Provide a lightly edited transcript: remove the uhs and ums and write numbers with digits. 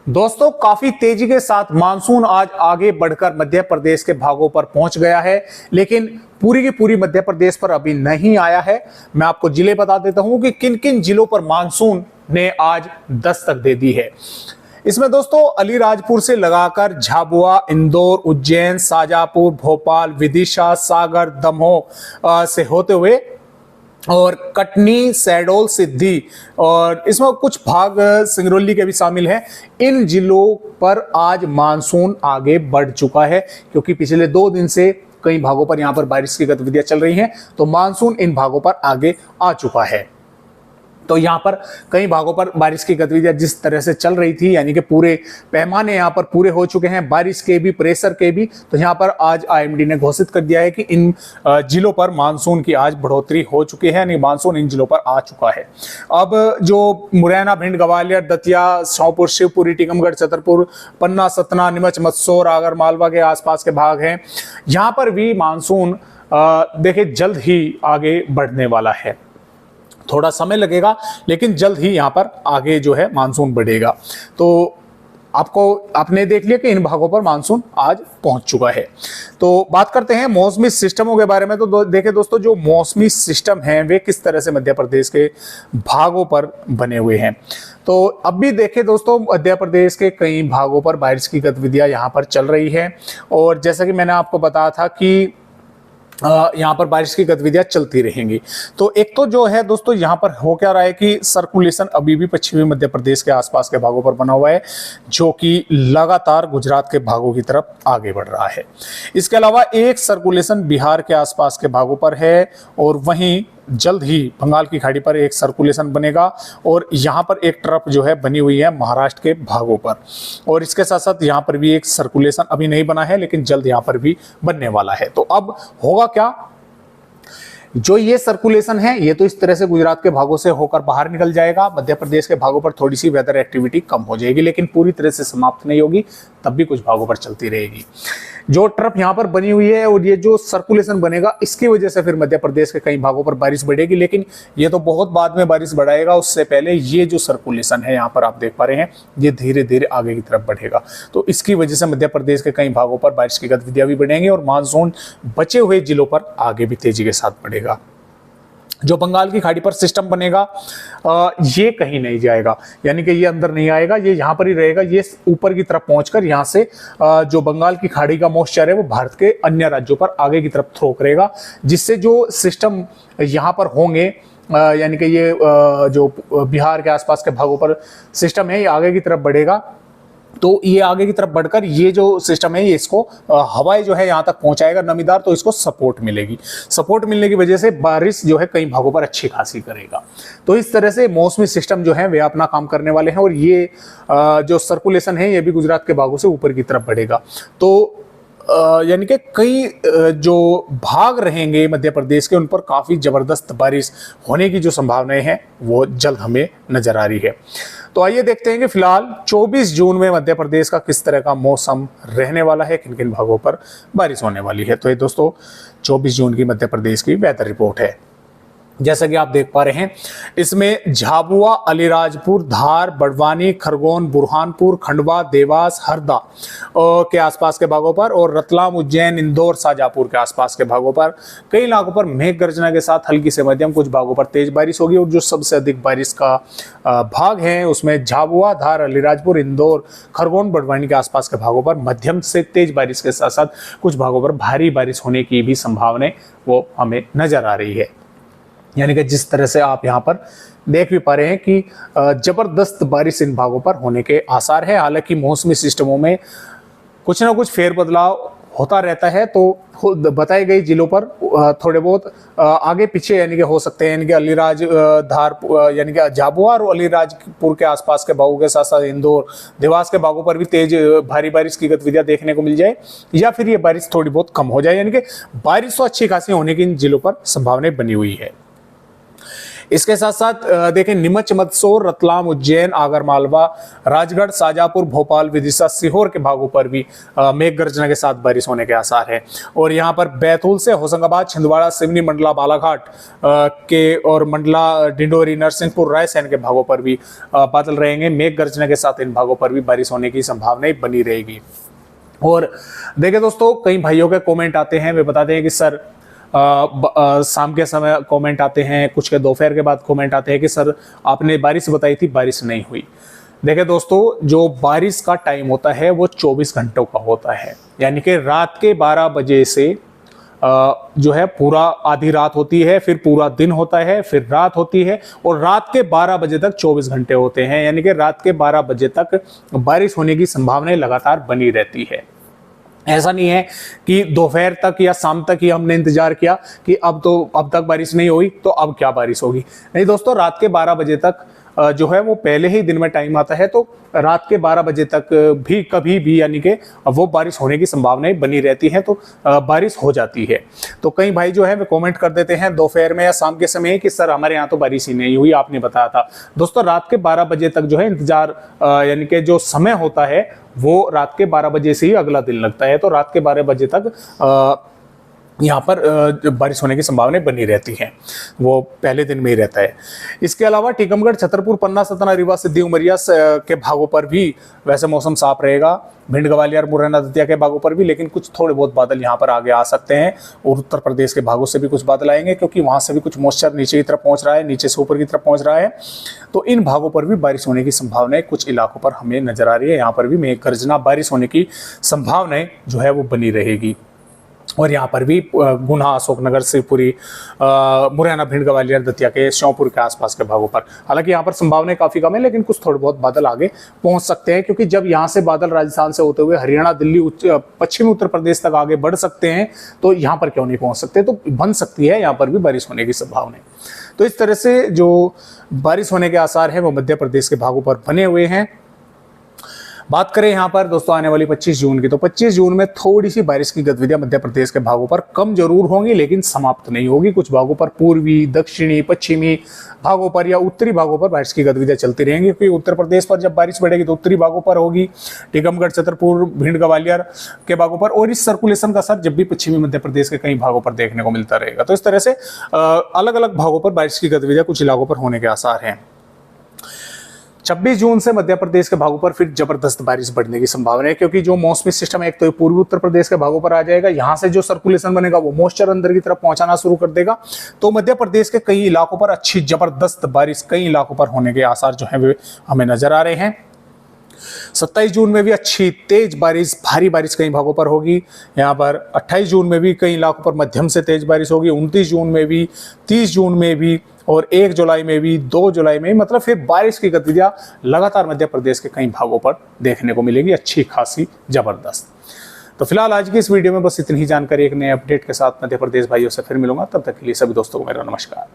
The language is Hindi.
दोस्तों, काफी तेजी के साथ मानसून आज आगे बढ़कर मध्य प्रदेश के भागों पर पहुंच गया है, लेकिन पूरी की पूरी मध्य प्रदेश पर अभी नहीं आया है। मैं आपको जिले बता देता हूं कि किन किन जिलों पर मानसून ने आज दस्तक दे दी है। इसमें दोस्तों अलीराजपुर से लगाकर झाबुआ, इंदौर, उज्जैन, शाजापुर, भोपाल, विदिशा, सागर, दमोह से होते हुए और कटनी, शहडोल, सिद्धि और इसमें कुछ भाग सिंगरौली के भी शामिल हैं। इन जिलों पर आज मानसून आगे बढ़ चुका है, क्योंकि पिछले 2 दिन से कई भागों पर यहां पर बारिश की गतिविधियां चल रही हैं, तो मानसून इन भागों पर आगे आ चुका है। तो यहाँ पर कई भागों पर बारिश की गतिविधियां जिस तरह से चल रही थी, यानी कि पूरे पैमाने यहाँ पर पूरे हो चुके हैं, बारिश के भी, प्रेशर के भी। तो यहाँ पर आज आईएमडी ने घोषित कर दिया है कि इन जिलों पर मानसून की आज बढ़ोतरी हो चुकी है, यानी मानसून इन जिलों पर आ चुका है। अब जो मुरैना, भिंड, ग्वालियर, दतिया, श्योपुर, शिवपुरी, टीकमगढ़, छतरपुर, पन्ना, सतना, नीमच, मंदसौर, आगर मालवा के आसपास के भाग हैं, यहाँ पर भी मानसून देखिए जल्द ही आगे बढ़ने वाला है। थोड़ा समय लगेगा, लेकिन जल्द ही यहाँ पर आगे जो है मानसून बढ़ेगा। तो आपने देख लिया कि इन भागों पर मानसून आज पहुंच चुका है। तो बात करते हैं मौसमी सिस्टमों के बारे में। तो देखें दोस्तों, जो मौसमी सिस्टम हैं वे किस तरह से मध्य प्रदेश के भागों पर बने हुए हैं। तो अब भी देखें दोस्तों, मध्य प्रदेश के कई भागों पर बारिश की गतिविधियां यहाँ पर चल रही है, और जैसा कि मैंने आपको बताया था कि यहाँ पर बारिश की गतिविधियां चलती रहेंगी। तो एक तो जो है दोस्तों, यहाँ पर हो क्या रहा है कि सर्कुलेशन अभी भी पश्चिमी मध्य प्रदेश के आसपास के भागों पर बना हुआ है, जो कि लगातार गुजरात के भागों की तरफ आगे बढ़ रहा है। इसके अलावा एक सर्कुलेशन बिहार के आसपास के भागों पर है, और वहीं जल्द ही बंगाल की खाड़ी पर एक सर्कुलेशन बनेगा, और यहाँ पर एक ट्रफ जो है बनी हुई है महाराष्ट्र के भागों पर। और इसके साथ साथ यहाँ पर भी एक सर्कुलेशन अभी नहीं बना है, लेकिन जल्द यहाँ पर भी बनने वाला है। तो अब होगा क्या, जो ये सर्कुलेशन है ये तो इस तरह से गुजरात के भागों से होकर बाहर निकल जाएगा, मध्य प्रदेश के भागों पर थोड़ी सी वेदर एक्टिविटी कम हो जाएगी, लेकिन पूरी तरह से समाप्त नहीं होगी, तब भी कुछ भागों पर चलती रहेगी। जो ट्रफ यहाँ पर बनी हुई है और ये जो सर्कुलेशन बनेगा, इसकी वजह से फिर मध्य प्रदेश के कई भागों पर बारिश बढ़ेगी, लेकिन ये तो बहुत बाद में बारिश बढ़ाएगा। उससे पहले ये जो सर्कुलेशन है यहाँ पर आप देख पा रहे हैं, ये धीरे धीरे आगे की तरफ बढ़ेगा। तो इसकी वजह से मध्य प्रदेश के कई भागों पर बारिश की गतिविधियां भी बढ़ेंगी, और मानसून बचे हुए जिलों पर आगे भी तेजी के साथ बढ़ेगा। जो बंगाल की खाड़ी पर सिस्टम बनेगा, ये कहीं नहीं जाएगा, यानी कि ये अंदर नहीं आएगा, ये यहाँ पर ही रहेगा। ये ऊपर की तरफ पहुंचकर यहाँ से जो बंगाल की खाड़ी का मॉइस्चर है वो भारत के अन्य राज्यों पर आगे की तरफ थ्रो करेगा, जिससे जो सिस्टम यहाँ पर होंगे, यानी कि ये जो बिहार के आसपास के भागों पर सिस्टम है, ये आगे की तरफ बढ़ेगा। तो ये आगे की तरफ बढ़कर ये जो सिस्टम है ये इसको हवाएं जो है यहाँ तक पहुंचाएगा नमीदार, तो इसको सपोर्ट मिलेगी। सपोर्ट मिलने की वजह से बारिश जो है कई भागों पर अच्छी खासी करेगा। तो इस तरह से मौसमी सिस्टम जो है वे अपना काम करने वाले हैं, और ये जो सर्कुलेशन है ये भी गुजरात के भागों से ऊपर की तरफ बढ़ेगा। तो यानी कि कई जो भाग रहेंगे मध्य प्रदेश के, उन पर काफ़ी ज़बरदस्त बारिश होने की जो संभावनाएं हैं वो जल्द हमें नज़र आ रही है। तो आइए देखते हैं कि फिलहाल 24 जून में मध्य प्रदेश का किस तरह का मौसम रहने वाला है, किन किन भागों पर बारिश होने वाली है। तो ये दोस्तों 24 जून की मध्य प्रदेश की वेदर रिपोर्ट है। जैसा कि आप देख पा रहे हैं, इसमें झाबुआ, अलीराजपुर, धार, बड़वानी, खरगोन, बुरहानपुर, खंडवा, देवास, हरदा के आसपास के भागों पर, और रतलाम, उज्जैन, इंदौर, शाजापुर के आसपास के भागों पर कई इलाकों पर मेघ गर्जना के साथ हल्की से मध्यम, कुछ भागों पर तेज बारिश होगी। और जो सबसे अधिक बारिश का भाग है उसमें झाबुआ, धार, अलीराजपुर, इंदौर, खरगोन, बड़वानी के आसपास के भागों पर मध्यम से तेज बारिश के साथ साथ कुछ भागों पर भारी बारिश होने की भी संभावना वो हमें नजर आ रही है। यानी कि जिस तरह से आप यहाँ पर देख भी पा रहे हैं कि जबरदस्त बारिश इन भागों पर होने के आसार है। हालांकि मौसमी सिस्टमों में कुछ ना कुछ फेरबदलाव होता रहता है, तो बताए गए जिलों पर थोड़े बहुत आगे पीछे यानी कि हो सकते हैं, यानी कि अलीराज धार यानी कि झाबुआ और अलीराजपुर के आसपास के भागों के साथ साथ इंदौर, देवास के भागों पर भी तेज भारी बारिश की गतिविधियां देखने को मिल जाए, या फिर ये बारिश थोड़ी बहुत कम हो जाए। यानी कि बारिश तो अच्छी खासी होने की इन जिलों पर संभावना बनी हुई है। इसके साथ साथ देखें नीमच, मंदसौर, रतलाम, उज्जैन, आगरमालवा, राजगढ़, शाजापुर, भोपाल, विदिशा, सीहोर के भागों पर भी मेघ गर्जना के साथ बारिश होने के आसार है। और यहाँ पर बैतूल से होशंगाबाद, छिंदवाड़ा, सिवनी, मंडला, बालाघाट के और मंडला, डिंडोरी, नरसिंहपुर, रायसेन के भागों पर भी बादल रहेंगे। मेघ गर्जना के साथ इन भागों पर भी बारिश होने की संभावनाएं बनी रहेगी। और देखिए दोस्तों, कई भाइयों के कमेंट आते हैं, वे बताते हैं कि सर शाम के समय कमेंट आते हैं, कुछ के दोपहर के बाद कमेंट आते हैं कि सर आपने बारिश बताई थी, बारिश नहीं हुई। देखिए दोस्तों, जो बारिश का टाइम होता है वो 24 घंटों का होता है, यानी कि रात के 12 बजे से जो है पूरा आधी रात होती है, फिर पूरा दिन होता है, फिर रात होती है, और रात के 12 बजे तक 24 घंटे होते हैं। यानी कि रात के 12 बजे तक बारिश होने की संभावनाएं लगातार बनी रहती है। ऐसा नहीं है कि दोपहर तक या शाम तक ही हमने इंतजार किया कि अब तक बारिश नहीं हुई तो अब क्या बारिश होगी। नहीं दोस्तों, रात के 12 बजे तक जो है वो पहले ही दिन में टाइम आता है, तो रात के 12 बजे तक भी कभी भी यानी कि वो बारिश होने की संभावनाएं बनी रहती हैं, तो बारिश हो जाती है। तो कई भाई जो है वे कमेंट कर देते हैं दोपहर में या शाम के समय कि सर हमारे यहाँ तो बारिश ही नहीं हुई, आपने बताया था। दोस्तों, रात के 12 बजे तक जो है इंतजार यानी कि जो समय होता है वो रात के 12 बजे से ही अगला दिन लगता है, तो रात के 12 बजे तक यहाँ पर बारिश होने की संभावनाएं बनी रहती हैं, वो पहले दिन में ही रहता है। इसके अलावा टीकमगढ़, छतरपुर, पन्ना, सतना, रीवा, सिद्धि, उमरिया के भागों पर भी वैसे मौसम साफ रहेगा। भिंड, ग्वालियर, मुरैना, दतिया के भागों पर भी, लेकिन कुछ थोड़े बहुत बादल यहाँ पर आगे आ सकते हैं, और उत्तर प्रदेश के भागों से भी कुछ बादल आएंगे, क्योंकि वहाँ से भी कुछ मॉइस्चर नीचे की तरफ पहुँच रहा है, नीचे से ऊपर की तरफ पहुँच रहा है। तो इन भागों पर भी बारिश होने की संभावनाएं कुछ इलाकों पर हमें नजर आ रही है। यहाँ पर भी मेघ गर्जना, बारिश होने की संभावनाएं जो है वो बनी रहेगी। और यहाँ पर भी गुना, अशोकनगर, शिवपुरी, मुरैना, भिंड, ग्वालियर, दतिया के, श्योपुर के आसपास के भागों पर, हालांकि यहाँ पर संभावनाएं काफी कम है, लेकिन कुछ थोड़े बहुत बादल आगे पहुंच सकते हैं, क्योंकि जब यहाँ से बादल राजस्थान से होते हुए हरियाणा, दिल्ली, पश्चिमी उत्तर प्रदेश तक आगे बढ़ सकते हैं, तो यहाँ पर क्यों नहीं पहुंच सकते। तो बन सकती है यहाँ पर भी बारिश होने की संभावना। तो इस तरह से जो बारिश होने के आसार है वो मध्य प्रदेश के भागों पर बने हुए हैं। बात करें यहाँ पर दोस्तों आने वाली 25 जून की, तो 25 जून में थोड़ी सी बारिश की गतिविधियां मध्य प्रदेश के भागों पर कम जरूर होंगी, लेकिन समाप्त नहीं होगी। कुछ भागों पर पूर्वी, दक्षिणी, पश्चिमी भागों पर या उत्तरी भागों पर बारिश की गतिविधियां चलती रहेंगी, क्योंकि उत्तर प्रदेश पर जब बारिश बढ़ेगी तो उत्तरी भागों पर होगी, टीकमगढ़, छतरपुर, भिंड, ग्वालियर के भागों पर, और इस सर्कुलेशन का असर जब भी पश्चिमी मध्य प्रदेश के कई भागों पर देखने को मिलता रहेगा। तो इस तरह से अलग अलग भागों पर बारिश की गतिविधियां कुछ इलाकों पर होने के आसार हैं। 26 जून से मध्य प्रदेश के भागों पर फिर जबरदस्त बारिश बढ़ने की संभावना है, क्योंकि जो मौसमी सिस्टम है एक तो पूर्वी उत्तर प्रदेश के भागों पर आ जाएगा, यहां से जो सर्कुलेशन बनेगा वो मॉइस्चर अंदर की तरफ पहुंचाना शुरू कर देगा। तो मध्य प्रदेश के कई इलाकों पर अच्छी जबरदस्त बारिश कई इलाकों पर होने के आसार जो है वे हमें नजर आ रहे हैं। 27 जून में भी अच्छी तेज बारिश, भारी बारिश कई भागों पर होगी। यहाँ पर 28 जून में भी कई इलाकों पर मध्यम से तेज बारिश होगी, 29 जून में भी, 30 जून में भी, और 1 जुलाई में भी, 2 जुलाई में, मतलब फिर बारिश की गतिविधियां लगातार मध्य प्रदेश के कई भागों पर देखने को मिलेगी, अच्छी खासी जबरदस्त। तो फिलहाल आज की इस वीडियो में बस इतनी ही जानकारी। एक नए अपडेट के साथ मध्य प्रदेश भाइयों से फिर मिलूंगा, तब तक के लिए सभी दोस्तों को मेरा नमस्कार।